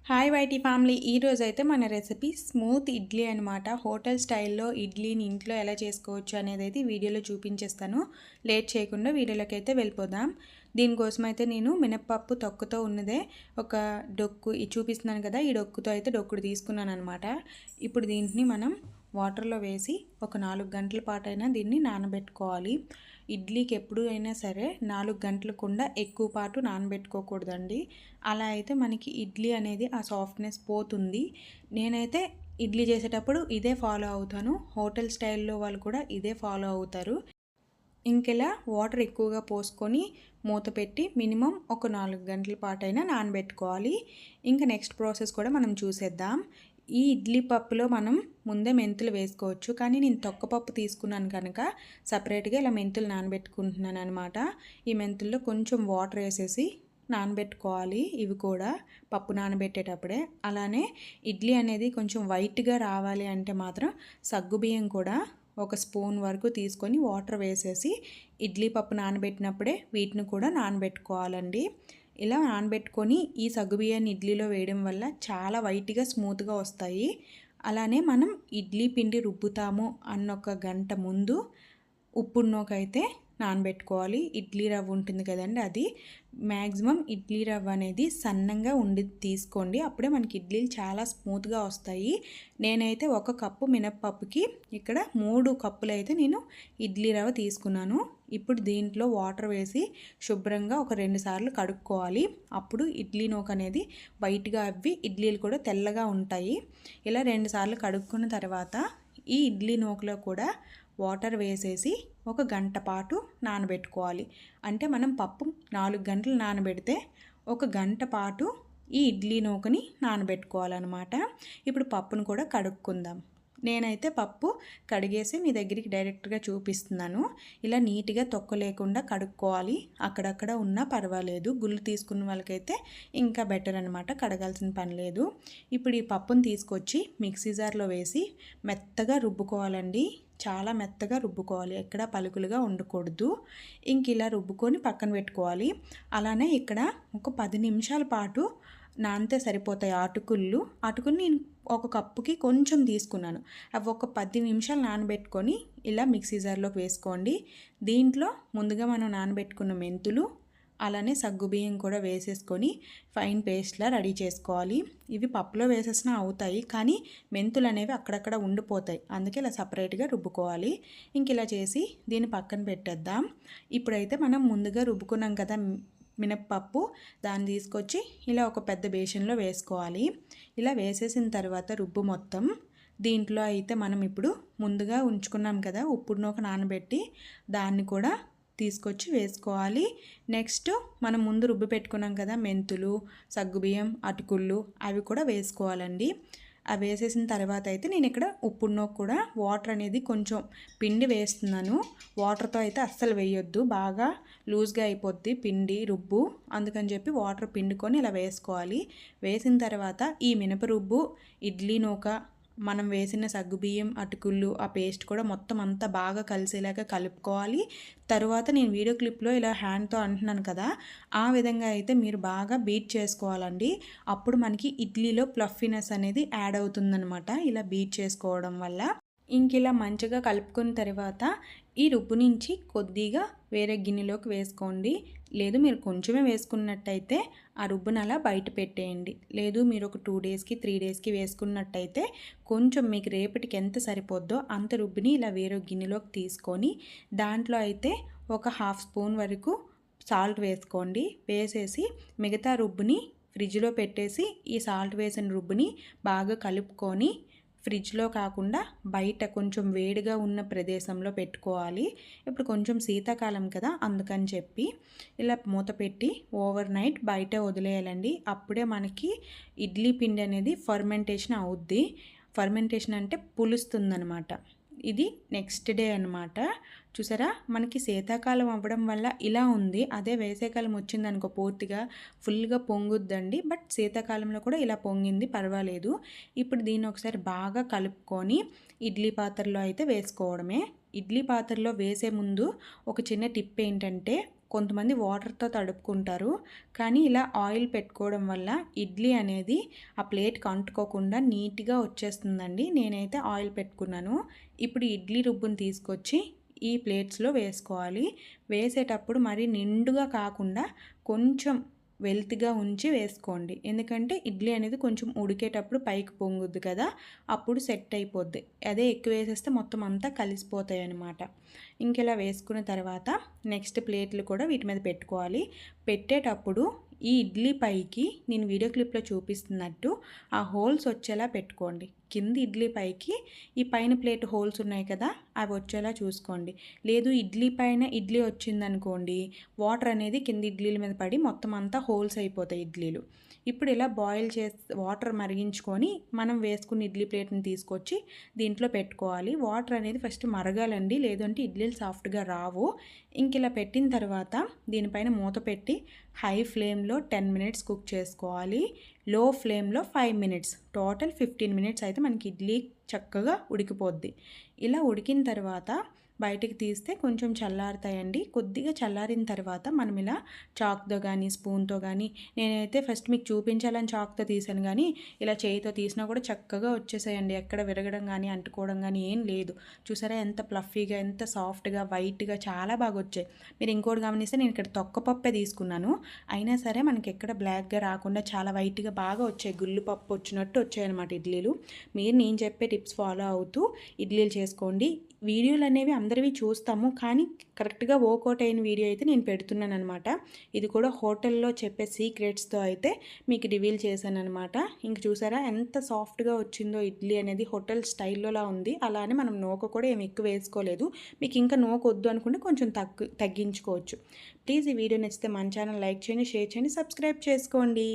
Hi YT family, ఈరోజు అయితే మన రెసిపీ స్మూత్ ఇడ్లీ అనమాట. హోటల్ స్టైల్లో ఇడ్లీని ఇంట్లో ఎలా చేసుకోవచ్చు అనేది అయితే వీడియోలో చూపించేస్తాను. లేట్ చేయకుండా వీడియోలోకి అయితే వెళ్ళిపోదాం. దీనికోసం అయితే నేను మినప్పప్పు తొక్కుతో ఉన్నదే ఒక డొక్కు చూపిస్తున్నాను కదా, ఈ డొక్కుతో అయితే డొక్కుడు తీసుకున్నాను అనమాట. ఇప్పుడు దీన్ని మనం వాటర్లో వేసి ఒక 4 గంటల పాటైనా దీన్ని నానబెట్టుకోవాలి. ఇడ్లీకి ఎప్పుడు అయినా సరే 4 గంటల కన్నా ఎక్కువ పాటు నానబెట్టుకోకూడదండి. అలా అయితే మనకి ఇడ్లీ అనేది ఆ సాఫ్ట్నెస్ పోతుంది. నేనైతే ఇడ్లీ చేసేటప్పుడు ఇదే ఫాలో అవుతాను. హోటల్ స్టైల్లో వాళ్ళు కూడా ఇదే ఫాలో అవుతారు. ఇంకెలా వాటర్ ఎక్కువగా పోసుకొని మూత పెట్టి మినిమం ఒక 4 గంటల పాటైనా నానబెట్టుకోవాలి. ఇంకా నెక్స్ట్ ప్రాసెస్ కూడా మనం చూసేద్దాం. ఈ ఇడ్లీ పప్పులో మనం ముందే మెంతులు వేసుకోవచ్చు, కానీ నేను తొక్కపప్పు తీసుకున్నాను కనుక సపరేట్గా ఇలా మెంతులు నానబెట్టుకుంటున్నాను అనమాట. ఈ మెంతుల్లో కొంచెం వాటర్ వేసేసి నానబెట్టుకోవాలి. ఇవి కూడా పప్పు నానబెట్టేటప్పుడే. అలానే ఇడ్లీ అనేది కొంచెం వైట్గా రావాలి అంటే మాత్రం సగ్గుబియ్యం కూడా ఒక స్పూన్ వరకు తీసుకొని వాటర్ వేసేసి ఇడ్లీ పప్పు నానబెట్టినప్పుడే వీటిని కూడా నానబెట్టుకోవాలండి. ఇలా నానబెట్టుకొని ఈ సగ్గుబియ్యాన్ని ఇడ్లీలో వేయడం వల్ల చాలా వైట్గా స్మూత్గా వస్తాయి. అలానే మనం ఇడ్లీ పిండి రుబ్బుతాము అన్న ఒక గంట ముందు ఉప్పున్నోకైతే నానబెట్టుకోవాలి. ఇడ్లీ రవ్వ ఉంటుంది కదండి, అది మ్యాక్సిమం ఇడ్లీ రవ్వ అనేది సన్నంగా ఉండి తీసుకోండి. అప్పుడే మనకి ఇడ్లీలు చాలా స్మూత్గా వస్తాయి. నేనైతే 1 కప్పు మినప్పప్పుకి ఇక్కడ 3 కప్పులు అయితే నేను ఇడ్లీ రవ్వ తీసుకున్నాను. ఇప్పుడు దీంట్లో వాటర్ వేసి శుభ్రంగా ఒక 2 సార్లు కడుక్కోవాలి. అప్పుడు ఇడ్లీ నూక అనేది వైట్గా అవ్వి ఇడ్లీలు కూడా తెల్లగా ఉంటాయి. ఇలా 2 సార్లు కడుక్కున్న తర్వాత ఈ ఇడ్లీ నూకలో కూడా వాటర్ వేసేసి ఒక గంట పాటు నానబెట్టుకోవాలి. అంటే మనం పప్పు 4 గంటలు నానబెడితే ఒక గంట పాటు ఈ ఇడ్లీ నూకని నానబెట్టుకోవాలన్నమాట. ఇప్పుడు పప్పును కూడా కడుక్కుందాం. నేనైతే పప్పు కడిగేసి మీ దగ్గరికి డైరెక్ట్గా చూపిస్తున్నాను. ఇలా నీట్గా తొక్క లేకుండా కడుక్కోవాలి. అక్కడక్కడ ఉన్నా పర్వాలేదు. గుళ్ళు తీసుకున్న వాళ్ళకైతే ఇంకా బెటర్ అనమాట, కడగాల్సిన పని లేదు. ఇప్పుడు ఈ పప్పును తీసుకొచ్చి మిక్సీ జార్లో వేసి మెత్తగా రుబ్బుకోవాలండి. చాలా మెత్తగా రుబ్బుకోవాలి, ఎక్కడ పలుకులుగా ఉండకూడదు. ఇంక ఇలా రుబ్బుకొని పక్కన పెట్టుకోవాలి. అలానే ఇక్కడ ఒక 10 నిమిషాల పాటు నానితే సరిపోతాయి అటుకులు నేను 1 కప్పుకి కొంచెం తీసుకున్నాను. అవి ఒక 10 నిమిషాలు నానబెట్టుకొని ఇలా మిక్సీ జార్లోకి వేసుకోండి. దీంట్లో ముందుగా మనం నానబెట్టుకున్న మెంతులు అలానే సగ్గుబియ్యం కూడా వేసేసుకొని ఫైన్ పేస్ట్లా రెడీ చేసుకోవాలి. ఇవి పప్పులో వేసేసినా అవుతాయి, కానీ మెంతులు అనేవి అక్కడక్కడ ఉండిపోతాయి. అందుకే ఇలా సపరేట్గా రుబ్బుకోవాలి. ఇంక ఇలా చేసి దీన్ని పక్కన పెట్టేద్దాం. ఇప్పుడైతే మనం ముందుగా రుబ్బుకున్నాం కదా మినప్పప్పు, దాన్ని తీసుకొచ్చి ఇలా ఒక పెద్ద బేషన్లో వేసుకోవాలి. ఇలా వేసేసిన తర్వాత రుబ్బు మొత్తం దీంట్లో అయితే మనం ఇప్పుడు ముందుగా ఉంచుకున్నాం కదా ఉప్పుడు నూక నానబెట్టి, దాన్ని కూడా తీసుకొచ్చి వేసుకోవాలి. నెక్స్ట్ మనం ముందు రుబ్బి పెట్టుకున్నాం కదా మెంతులు, సగ్గుబియ్యం, అటుకుళ్ళు, అవి కూడా వేసుకోవాలండి. అవి వేసేసిన తర్వాత అయితే నేను ఇక్కడ ఉప్పున్నో కూడా వాటర్ అనేది కొంచెం పిండి వేస్తున్నాను. వాటర్తో అయితే అస్సలు వేయొద్దు, బాగా లూజ్గా అయిపోద్ది పిండి రుబ్బు. అందుకని చెప్పి వాటర్ పిండుకొని ఇలా వేసుకోవాలి. వేసిన తర్వాత ఈ మినప రుబ్బు, ఇడ్లీ నూక, మనం వేసిన సగ్గుబియ్యం, అటుకుళ్ళు, ఆ పేస్ట్ కూడా మొత్తం అంతా బాగా కలిసేలాగా కలుపుకోవాలి. తరువాత నేను వీడియో క్లిప్లో ఇలా హ్యాండ్తో అంటున్నాను కదా, ఆ విధంగా అయితే మీరు బాగా బీట్ చేసుకోవాలండి. అప్పుడు మనకి ఇడ్లీలో ప్లఫీనెస్ అనేది యాడ్ అవుతుందన్నమాట, ఇలా బీట్ చేసుకోవడం వల్ల. ఇంక ఇలా మంచిగా కలుపుకున్న తర్వాత ఈ రుబ్బు నుంచి కొద్దిగా వేరే గిన్నెలోకి వేసుకోండి. లేదు మీరు కొంచెమే వేసుకున్నట్టయితే ఆ రుబ్బును అలా బయట పెట్టేయండి. లేదు మీరు ఒక 2 డేస్కి 3 డేస్కి వేసుకున్నట్టయితే కొంచెం మీకు రేపటికి ఎంత సరిపోద్దో అంత రుబ్బుని ఇలా వేరే గిన్నెలోకి తీసుకొని దాంట్లో అయితే ఒక 1/2 స్పూన్ వరకు సాల్ట్ వేసుకోండి. వేసేసి మిగతా రుబ్బుని ఫ్రిడ్జ్లో పెట్టేసి ఈ సాల్ట్ వేసిన రుబ్బుని బాగా కలుపుకొని ఫ్రిడ్జ్లో కాకుండా బయట కొంచెం వేడిగా ఉన్న ప్రదేశంలో పెట్టుకోవాలి. ఇప్పుడు కొంచెం శీతాకాలం కదా, అందుకని చెప్పి ఇలా మూత పెట్టి ఓవర్ నైట్ బయట వదిలేయాలండి. అప్పుడే మనకి ఇడ్లీ పిండి అనేది ఫర్మెంటేషన్ అవుద్ది. ఫర్మెంటేషన్ అంటే పులుస్తుందనమాట. ఇది నెక్స్ట్ డే అనమాట. చూసారా, మనకి శీతాకాలం అవ్వడం వల్ల ఇలా ఉంది. అదే వేసవికాలం వచ్చిందనుకో పూర్తిగా ఫుల్గా పొంగుద్దండి. బట్ శీతాకాలంలో కూడా ఇలా పొంగింది, పర్వాలేదు. ఇప్పుడు దీన్ని ఒకసారి బాగా కలుపుకొని ఇడ్లీ పాత్రలో అయితే వేసుకోవడమే. ఇడ్లీ పాత్రలో వేసే ముందు ఒక చిన్న టిప్ ఏంటంటే, కొంతమంది వాటర్తో తడుపుకుంటారు. కానీ ఇలా ఆయిల్ పెట్టుకోవడం వల్ల ఇడ్లీ అనేది ఆ ప్లేట్కి అంటుకోకుండా నీట్గా వచ్చేస్తుందండి. నేనైతే ఆయిల్ పెట్టుకున్నాను. ఇప్పుడు ఇడ్లీ రుబ్బుని తీసుకొచ్చి ఈ ప్లేట్స్లో వేసుకోవాలి. వేసేటప్పుడు మరి నిండుగా కాకుండా కొంచెం వెల్తిగా ఉంచి వేసుకోండి. ఎందుకంటే ఇడ్లీ అనేది కొంచెం ఉడికేటప్పుడు పైకి పొంగుద్ది కదా, అప్పుడు సెట్ అయిపోద్ది. అదే ఎక్కువ వేసేస్తే మొత్తం అంతా కలిసిపోతాయి అన్నమాట. ఇంకెలా వేసుకున్న తర్వాత నెక్స్ట్ ప్లేట్లు కూడా వీటి మీద పెట్టుకోవాలి. పెట్టేటప్పుడు ఈ ఇడ్లీ పైకి నేను వీడియో క్లిప్లో చూపిస్తున్నట్టు ఆ హోల్స్ వచ్చేలా పెట్టుకోండి. కింద ఇడ్లీ పైకి ఈ పైన ప్లేట్ హోల్స్ ఉన్నాయి కదా, అవి వచ్చేలా చూసుకోండి. లేదు ఇడ్లీ పైన ఇడ్లీ వచ్చిందనుకోండి, వాటర్ అనేది కింద ఇడ్లీల మీద పడి మొత్తం అంతా హోల్స్ అయిపోతాయి ఇడ్లీలు. ఇప్పుడు ఇలా బాయిల్ వాటర్ మరిగించుకొని మనం వేసుకున్న ఇడ్లీ ప్లేట్ని తీసుకొచ్చి దీంట్లో పెట్టుకోవాలి. వాటర్ అనేది ఫస్ట్ మరగాలండి, లేదంటే ఇడ్లీలు సాఫ్ట్గా రావు. ఇంక ఇలా పెట్టిన తర్వాత దీనిపైన మూత పెట్టి హై ఫ్లేమ్లో 10 మినిట్స్ కుక్ చేసుకోవాలి. లో ఫ్లేమ్లో 5 మినిట్స్, టోటల్ 15 మినిట్స్ అయితే మనకి ఇడ్లీ చక్కగా ఉడికిపోద్ది. ఇలా ఉడికిన తర్వాత బయటికి తీస్తే కొంచెం చల్లారుతాయండి. కొద్దిగా చల్లారిన తర్వాత మనం ఇలా చాక్తో కానీ స్పూన్తో కానీ, నేనైతే ఫస్ట్ మీకు చూపించాలని చాక్తో తీసాను, కానీ ఇలా చేయితో తీసినా కూడా చక్కగా వచ్చేసాయండి. ఎక్కడ విరగడం కానీ అంటుకోవడం కానీ ఏం లేదు. చూసారా ఎంత ప్లఫీగా, ఎంత సాఫ్ట్గా, వైట్గా చాలా బాగా వచ్చాయి. మీరు ఇంకోటి గమనిస్తే నేను ఇక్కడ తొక్కపప్పే తీసుకున్నాను, అయినా సరే మనకి ఎక్కడ బ్లాక్గా రాకుండా చాలా వైట్గా బాగా వచ్చాయి. గుళ్ళు పప్పు వచ్చినట్టు వచ్చాయన్నమాట ఇడ్లీలు. మీరు నేను చెప్పే టిప్స్ ఫాలో అవుతూ ఇడ్లీలు చేసుకోండి. వీడియోలు అనేవి అందరివి చూస్తాము, కానీ కరెక్ట్గా వర్కౌట్ అయిన వీడియో అయితే నేను పెడుతున్నాను అనమాట. ఇది కూడా హోటల్లో చెప్పే సీక్రెట్స్తో అయితే మీకు రివీల్ చేశాను అనమాట. ఇంక చూసారా ఎంత సాఫ్ట్గా వచ్చిందో ఇడ్లీ అనేది, హోటల్ స్టైల్లోలా ఉంది. అలానే మనం నూక కూడా ఏమి ఎక్కువ వేసుకోలేదు. మీకు ఇంకా నూక వద్దు అనుకుంటే కొంచెం తగ్గించుకోవచ్చు. ప్లీజ్ ఈ వీడియో నచ్చితే మన ఛానల్ లైక్ చేయండి, షేర్ చేయండి, సబ్స్క్రైబ్ చేసుకోండి.